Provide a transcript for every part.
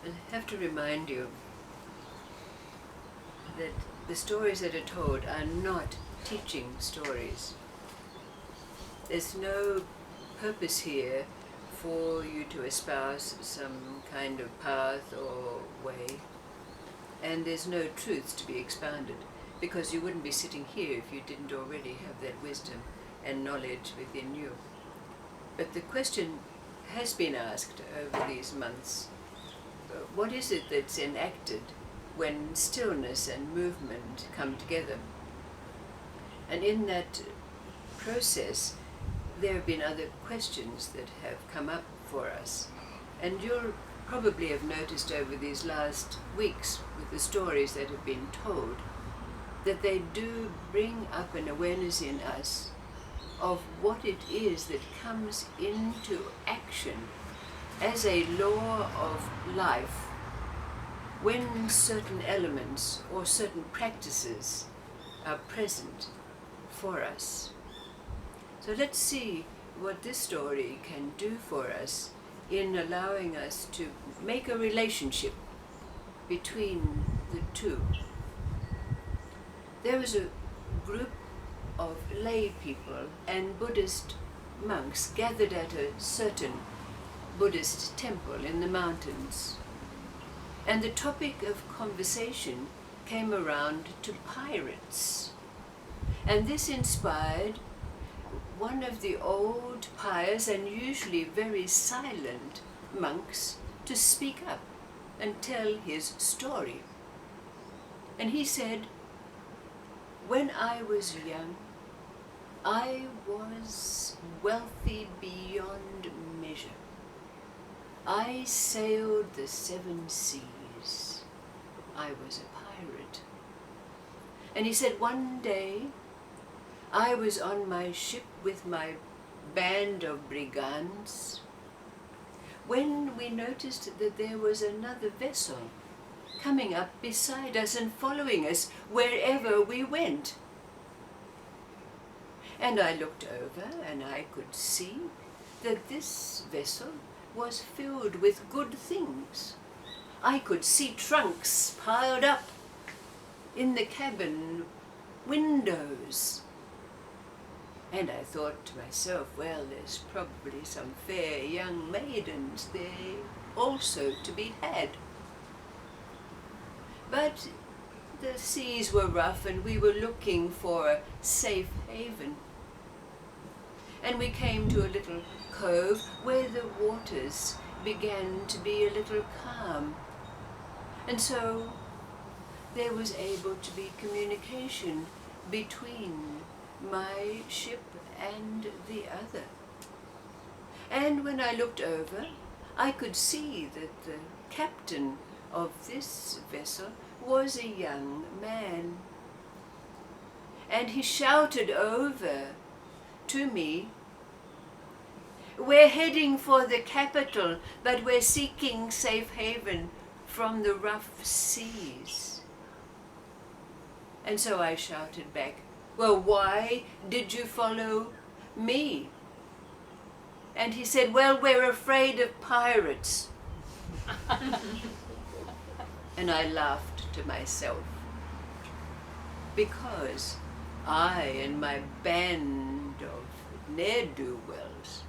I have to remind you that the stories that are told are not teaching stories. There's no purpose here for you to espouse some kind of path or way, and there's no truths to be expounded, because you wouldn't be sitting here if you didn't already have that wisdom and knowledge within you. But the question has been asked over these months, what is it that's enacted when stillness and movement come together? And in that process, there have been other questions that have come up for us. And you'll probably have noticed over these last weeks with the stories that have been told, that they do bring up an awareness in us of what it is that comes into action as a law of life when certain elements or certain practices are present for us. So let's see what this story can do for us in allowing us to make a relationship between the two. There was a group of lay people and Buddhist monks gathered at a certain Buddhist temple in the mountains. And the topic of conversation came around to pirates. And this inspired one of the old, pious, and usually very silent monks to speak up and tell his story. And he said, "When I was young, I was wealthy beyond measure. I sailed the 7 seas. I was a pirate." And he said, "One day, I was on my ship with my band of brigands when we noticed that there was another vessel coming up beside us and following us wherever we went. And I looked over and I could see that this vessel was filled with good things. I could see trunks piled up in the cabin windows. And I thought to myself, well, there's probably some fair young maidens there also to be had. But the seas were rough and we were looking for a safe haven. And we came to a little cove where the waters began to be a little calm. And so there was able to be communication between my ship and the other. And when I looked over, I could see that the captain of this vessel was a young man. And he shouted over to me, "We're heading for the capital, but we're seeking safe haven from the rough seas." And so I shouted back, "Well, why did you follow me?" And he said, "Well, we're afraid of pirates." And I laughed to myself, because I and my band of ne'er-do-wells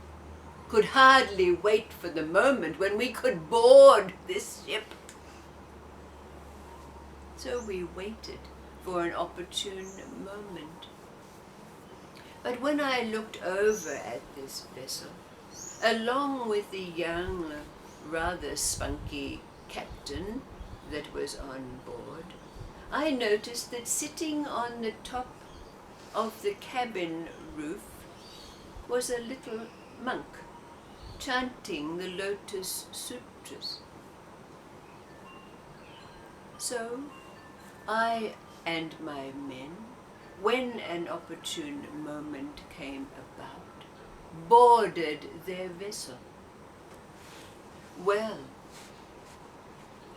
could hardly wait for the moment when we could board this ship. So we waited for an opportune moment. But when I looked over at this vessel, along with the young, rather spunky captain that was on board, I noticed that sitting on the top of the cabin roof was a little monk chanting the Lotus Sutras. So I and my men, when an opportune moment came about, boarded their vessel. Well,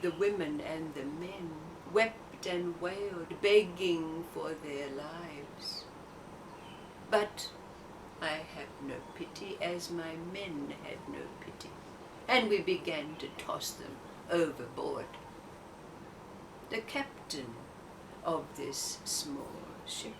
the women and the men wept and wailed, begging for their lives. But I had no pity, as my men had no pity, and we began to toss them overboard. The captain of this small ship,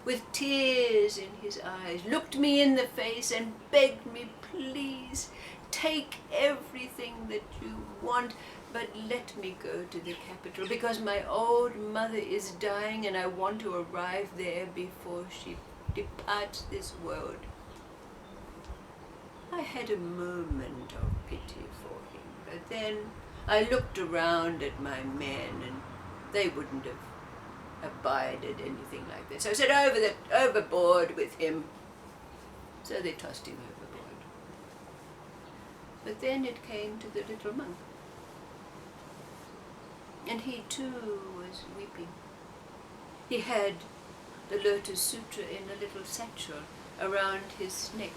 with tears in his eyes, looked me in the face and begged me, please, take everything that you want, but let me go to the capital, because my old mother is dying and I want to arrive there before she departs this world. I had a moment of pity for him, but then I looked around at my men and they wouldn't have abided anything like this. So I said, overboard with him. So they tossed him overboard. But then it came to the little monk. And he too was weeping. He had the Lotus Sutra in a little satchel around his neck.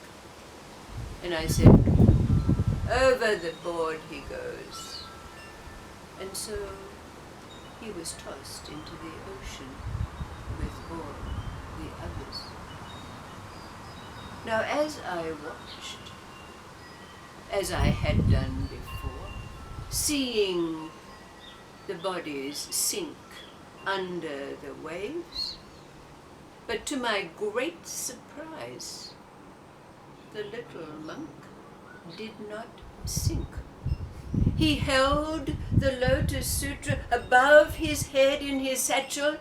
And I said, over the board he goes. And so he was tossed into the ocean with all the others. Now as I watched, as I had done before, seeing the bodies sink under the waves, but to my great surprise, the little monk did not sink. He held the Lotus Sutra above his head in his satchel,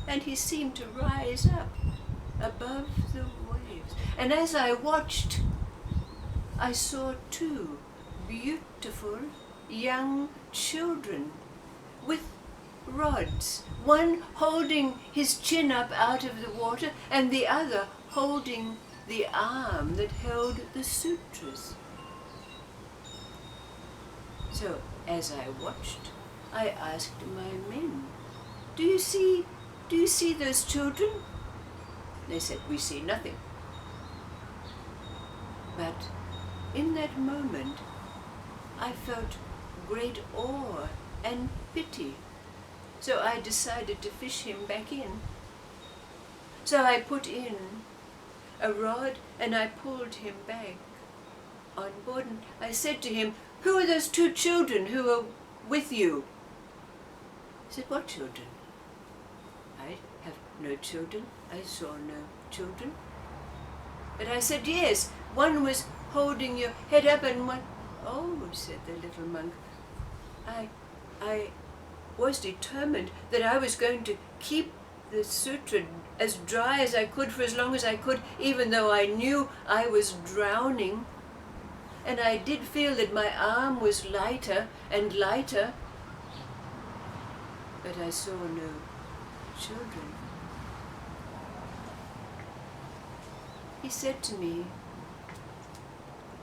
and he seemed to rise up above the waves. And as I watched, I saw two beautiful young children with rods, one holding his chin up out of the water and the other holding the arm that held the sutras. So as I watched, I asked my men, do you see those children? They said, we see nothing. But in that moment, I felt great awe and pity. So I decided to fish him back in. So I put in a rod and I pulled him back on board. And I said to him, who are those two children who are with you? He said, what children? I have no children. I saw no children. But I said, yes, one was holding your head up and one... Oh, said the little monk, I was determined that I was going to keep the sutra as dry as I could for as long as I could, even though I knew I was drowning. And I did feel that my arm was lighter and lighter, but I saw no children. He said to me,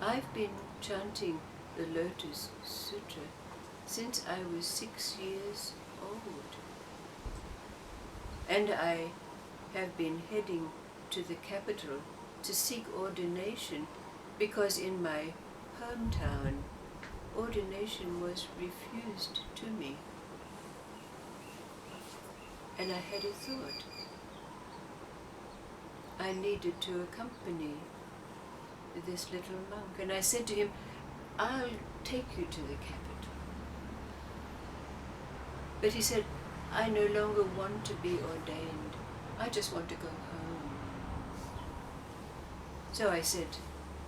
I've been chanting the Lotus Sutra since I was 6 years old. And I have been heading to the capital to seek ordination because in my hometown, ordination was refused to me. And I had a thought. I needed to accompany this little monk. And I said to him, I'll take you to the capital. But he said, I no longer want to be ordained. I just want to go home. So I said,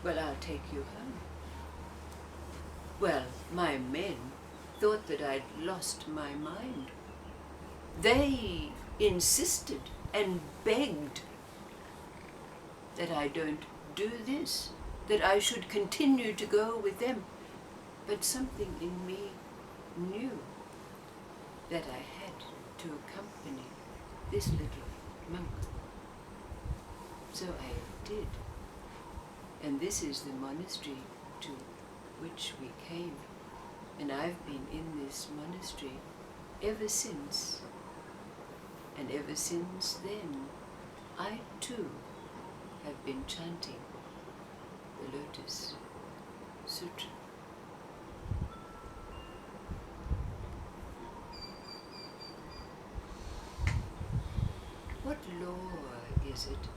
well, I'll take you home. Well, my men thought that I'd lost my mind. They insisted and begged that I don't do this, that I should continue to go with them. But something in me knew that I had to accompany this little monk. So I did. And this is the monastery to which we came. And I've been in this monastery ever since. And ever since then, I too have been chanting the Lotus Sutra. What law is it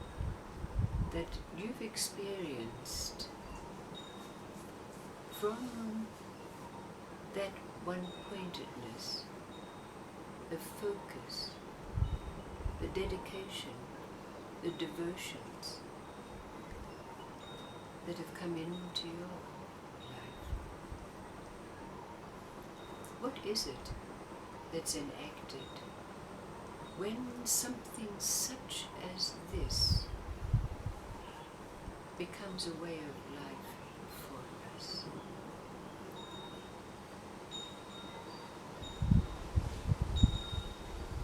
that you've experienced from that one-pointedness, the focus, the dedication, the devotions that have come into your life. What is it that's enacted when something such as this becomes a way of life for us?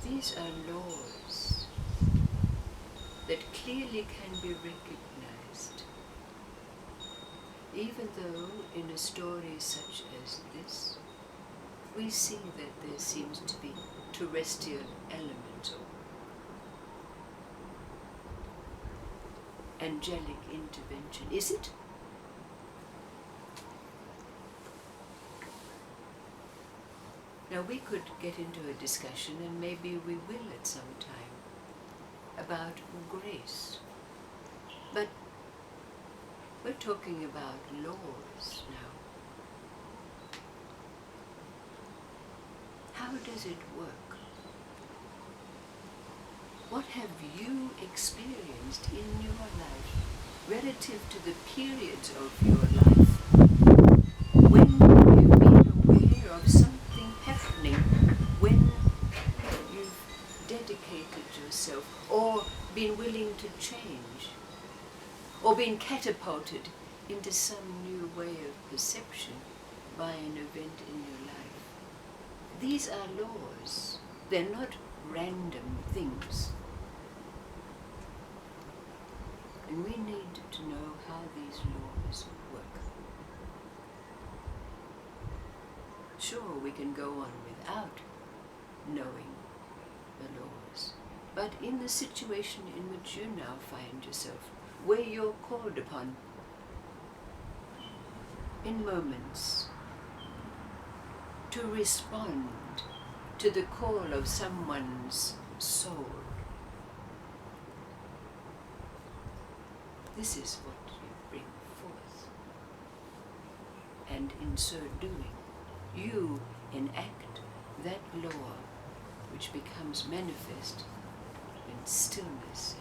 These are laws that clearly can be recognized, even though in a story such as this, we see that there seems to be terrestrial elemental, angelic intervention. Is it? Now we could get into a discussion, and maybe we will at some time, about grace. But we're talking about laws now. How does it work? What have you experienced in your life relative to the periods of your life when you've been aware of something happening, when you've dedicated yourself, or been willing to change, or been catapulted into some new way of perception by an event in your life? These are laws. They're not random things. And we need to know how these laws work. Sure, we can go on without knowing the laws. But in the situation in which you now find yourself, where you're called upon in moments to respond to the call of someone's soul, this is what you bring forth. And in so doing, you enact that law which becomes manifest when stillness